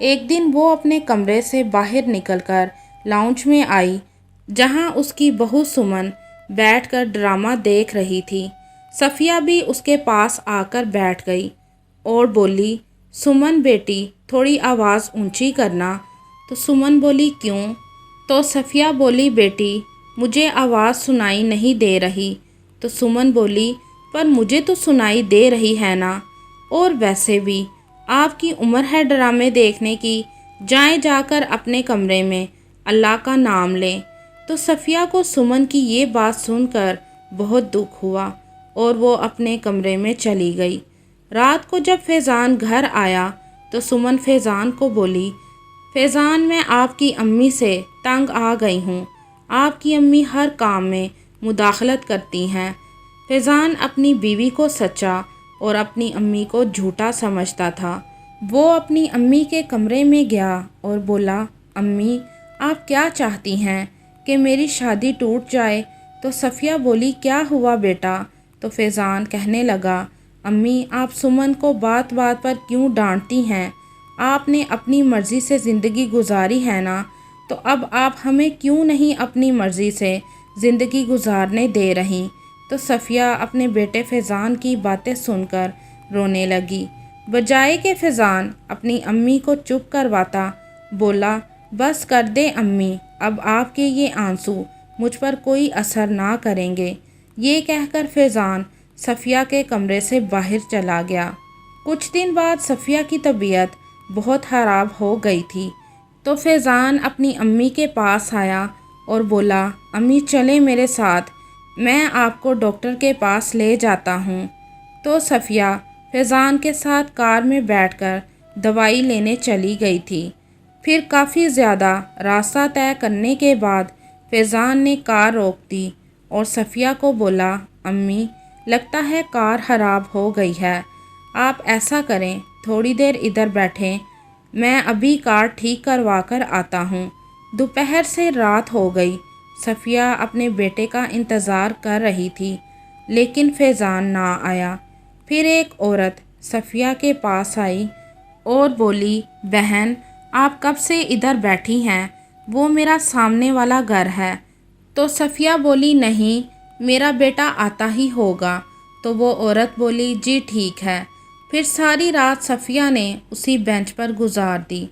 ایک دن وہ اپنے کمرے سے باہر نکل کر لاؤنج میں آئی، جہاں اس کی بہو سمن بیٹھ کر ڈرامہ دیکھ رہی تھی۔ صفیہ بھی اس کے پاس آ کر بیٹھ گئی اور بولی، سمن بیٹی تھوڑی آواز اونچی کرنا۔ تو سمن بولی، کیوں؟ تو صفیہ بولی، بیٹی مجھے آواز سنائی نہیں دے رہی۔ تو سمن بولی، پر مجھے تو سنائی دے رہی ہے نا، اور ویسے بھی آپ کی عمر ہے ڈرامے دیکھنے کی، جائیں جا کر اپنے کمرے میں اللہ کا نام لیں۔ تو صفیہ کو سمن کی یہ بات سن کر بہت دکھ ہوا اور وہ اپنے کمرے میں چلی گئی۔ رات کو جب فیضان گھر آیا تو سمن فیضان کو بولی، فیضان میں آپ کی امی سے تنگ آ گئی ہوں، آپ کی امی ہر کام میں مداخلت کرتی ہیں۔ فیضان اپنی بیوی کو سچا اور اپنی امی کو جھوٹا سمجھتا تھا۔ وہ اپنی امی کے کمرے میں گیا اور بولا، امی آپ کیا چاہتی ہیں کہ میری شادی ٹوٹ جائے؟ تو صفیہ بولی، کیا ہوا بیٹا؟ تو فیضان کہنے لگا، امی آپ سمن کو بات بات پر کیوں ڈانٹتی ہیں؟ آپ نے اپنی مرضی سے زندگی گزاری ہے نا، تو اب آپ ہمیں کیوں نہیں اپنی مرضی سے زندگی گزارنے دے رہی؟ تو صفیہ اپنے بیٹے فیضان کی باتیں سن کر رونے لگی، بجائے کہ فیضان اپنی امی کو چپ کرواتا۔ بولا، بس کر دے امی، اب آپ کے یہ آنسو مجھ پر کوئی اثر نہ کریں گے۔ یہ کہہ کر فیضان صفیہ کے کمرے سے باہر چلا گیا۔ کچھ دن بعد صفیہ کی طبیعت بہت خراب ہو گئی تھی، تو فیضان اپنی امی کے پاس آیا اور بولا، امی چلیں میرے ساتھ، میں آپ کو ڈاکٹر کے پاس لے جاتا ہوں۔ تو صفیہ فیضان کے ساتھ کار میں بیٹھ کر دوائی لینے چلی گئی تھی۔ پھر کافی زیادہ راستہ طے کرنے کے بعد فیضان نے کار روک دی اور صفیہ کو بولا، امی لگتا ہے کار خراب ہو گئی ہے، آپ ایسا کریں تھوڑی دیر ادھر بیٹھیں، میں ابھی کار ٹھیک کروا کر آتا ہوں۔ دوپہر سے رات ہو گئی۔ صفیہ اپنے بیٹے کا انتظار کر رہی تھی، لیکن فیضان نہ آیا۔ پھر ایک عورت صفیہ کے پاس آئی اور بولی، بہن آپ کب سے ادھر بیٹھی ہیں؟ وہ میرا سامنے والا گھر ہے۔ تو صفیہ بولی، نہیں میرا بیٹا آتا ہی ہوگا۔ تو وہ عورت بولی، جی ٹھیک ہے۔ پھر ساری رات صفیہ نے اسی بینچ پر گزار دی۔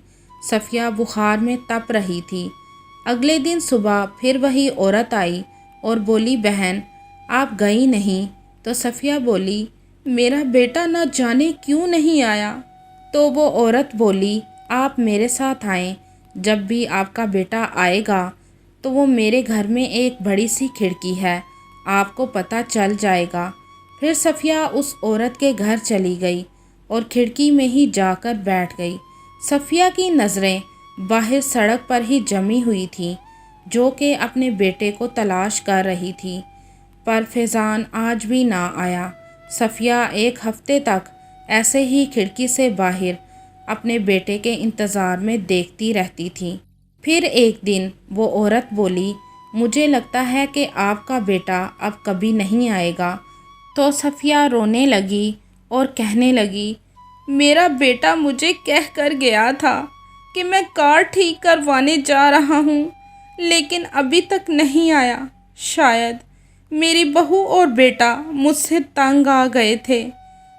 صفیہ بخار میں تپ رہی تھی۔ اگلے دن صبح پھر وہی عورت آئی اور بولی، بہن آپ گئی نہیں؟ تو صفیہ بولی، میرا بیٹا نہ جانے کیوں نہیں آیا۔ تو وہ عورت بولی، آپ میرے ساتھ آئیں، جب بھی آپ کا بیٹا آئے گا تو وہ میرے گھر میں ایک بڑی سی کھڑکی ہے، آپ کو پتہ چل جائے گا۔ پھر صفیہ اس عورت کے گھر چلی گئی اور کھڑکی میں ہی جا کر بیٹھ گئی۔ صفیہ کی نظریں باہر سڑک پر ہی جمی ہوئی تھیں، جو کہ اپنے بیٹے کو تلاش کر رہی تھی، پر فیضان آج بھی نہ آیا۔ صفیہ ایک ہفتے تک ایسے ہی کھڑکی سے باہر اپنے بیٹے کے انتظار میں دیکھتی رہتی تھی۔ پھر ایک دن وہ عورت بولی، مجھے لگتا ہے کہ آپ کا بیٹا اب کبھی نہیں آئے گا۔ تو صفیہ رونے لگی اور کہنے لگی، میرا بیٹا مجھے کہہ کر گیا تھا کہ میں کار ٹھیک کروانے جا رہا ہوں، لیکن ابھی تک نہیں آیا۔ شاید میری بہو اور بیٹا مجھ سے تنگ آ گئے تھے،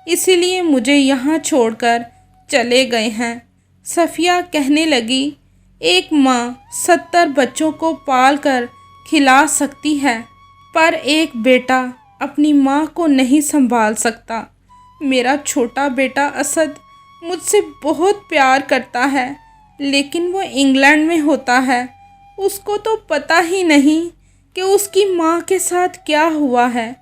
اسی لیے مجھے یہاں چھوڑ کر چلے گئے ہیں۔ صفیہ کہنے لگی، ایک ماں 70 بچوں کو پال کر کھلا سکتی ہے، پر ایک بیٹا اپنی ماں کو نہیں سنبھال سکتا۔ میرا چھوٹا بیٹا اسد مجھ سے بہت پیار کرتا ہے، لیکن وہ انگلینڈ میں ہوتا ہے، اس کو تو پتہ ہی نہیں کہ اس کی ماں کے ساتھ کیا ہوا ہے۔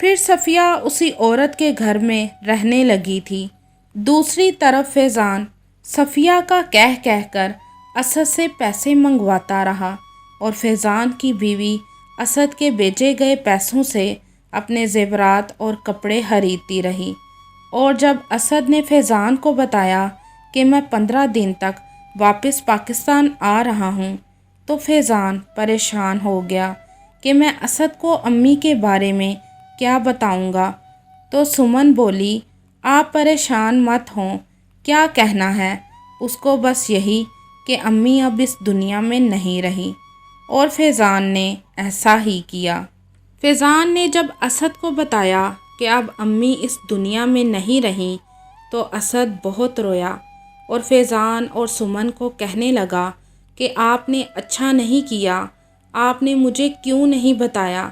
پھر صفیہ اسی عورت کے گھر میں رہنے لگی تھی۔ دوسری طرف فیضان صفیہ کا کہہ کر اسد سے پیسے منگواتا رہا اور فیضان کی بیوی اسد کے بھیجے گئے پیسوں سے اپنے زیورات اور کپڑے خریدتی رہی۔ اور جب اسد نے فیضان کو بتایا کہ میں 15 دن تک واپس پاکستان آ رہا ہوں، تو فیضان پریشان ہو گیا کہ میں اسد کو امی کے بارے میں کیا بتاؤں گا۔ تو سمن بولی، آپ پریشان مت ہوں، کیا کہنا ہے، اس کو بس یہی کہ امی اب اس دنیا میں نہیں رہی، اور فیضان نے ایسا ہی کیا۔ فیضان نے جب اسد کو بتایا کہ اب امی اس دنیا میں نہیں رہیں تو اسد بہت رویا اور فیضان اور سمن کو کہنے لگا کہ آپ نے اچھا نہیں کیا، آپ نے مجھے کیوں نہیں بتایا۔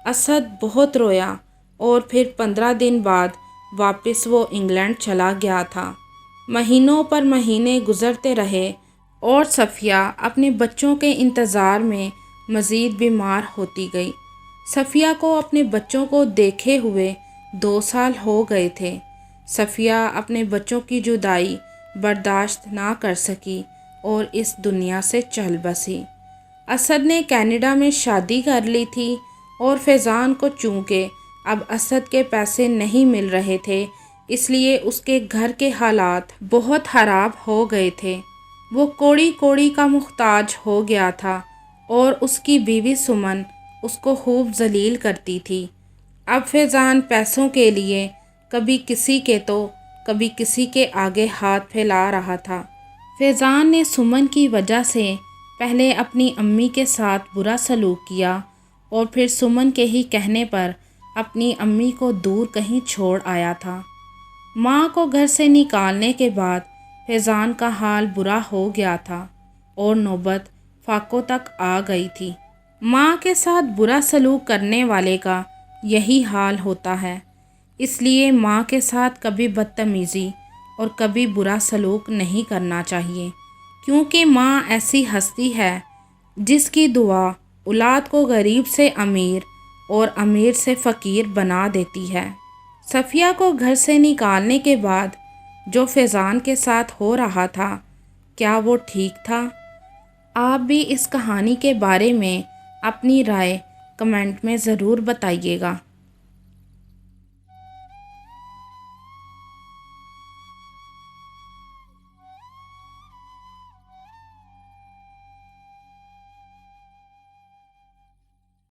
اسد بہت رویا اور پھر 15 دن بعد واپس وہ انگلینڈ چلا گیا تھا۔ مہینوں پر مہینے گزرتے رہے اور صفیہ اپنے بچوں کے انتظار میں مزید بیمار ہوتی گئی۔ صفیہ کو اپنے بچوں کو دیکھے ہوئے 2 سال ہو گئے تھے۔ صفیہ اپنے بچوں کی جدائی برداشت نہ کر سکی اور اس دنیا سے چل بسی۔ اسد نے کینیڈا میں شادی کر لی تھی اور فیضان کو چونکہ اب اسد کے پیسے نہیں مل رہے تھے، اس لیے اس کے گھر کے حالات بہت خراب ہو گئے تھے۔ وہ کوڑی کوڑی کا محتاج ہو گیا تھا اور اس کی بیوی سمن اس کو خوب ذلیل کرتی تھی۔ اب فیضان پیسوں کے لیے کبھی کسی کے تو کبھی کسی کے آگے ہاتھ پھیلا رہا تھا۔ فیضان نے سمن کی وجہ سے پہلے اپنی امی کے ساتھ برا سلوک کیا اور پھر سمن کے ہی کہنے پر اپنی امی کو دور کہیں چھوڑ آیا تھا۔ ماں کو گھر سے نکالنے کے بعد فیضان کا حال برا ہو گیا تھا اور نوبت فاقوں تک آ گئی تھی۔ ماں کے ساتھ برا سلوک کرنے والے کا یہی حال ہوتا ہے، اس لیے ماں کے ساتھ کبھی بدتمیزی اور کبھی برا سلوک نہیں کرنا چاہیے، کیونکہ ماں ایسی ہستی ہے جس کی دعا اولاد کو غریب سے امیر اور امیر سے فقیر بنا دیتی ہے۔ صفیہ کو گھر سے نکالنے کے بعد جو فیضان کے ساتھ ہو رہا تھا، کیا وہ ٹھیک تھا؟ آپ بھی اس کہانی کے بارے میں اپنی رائے کمنٹ میں ضرور بتائیے گا۔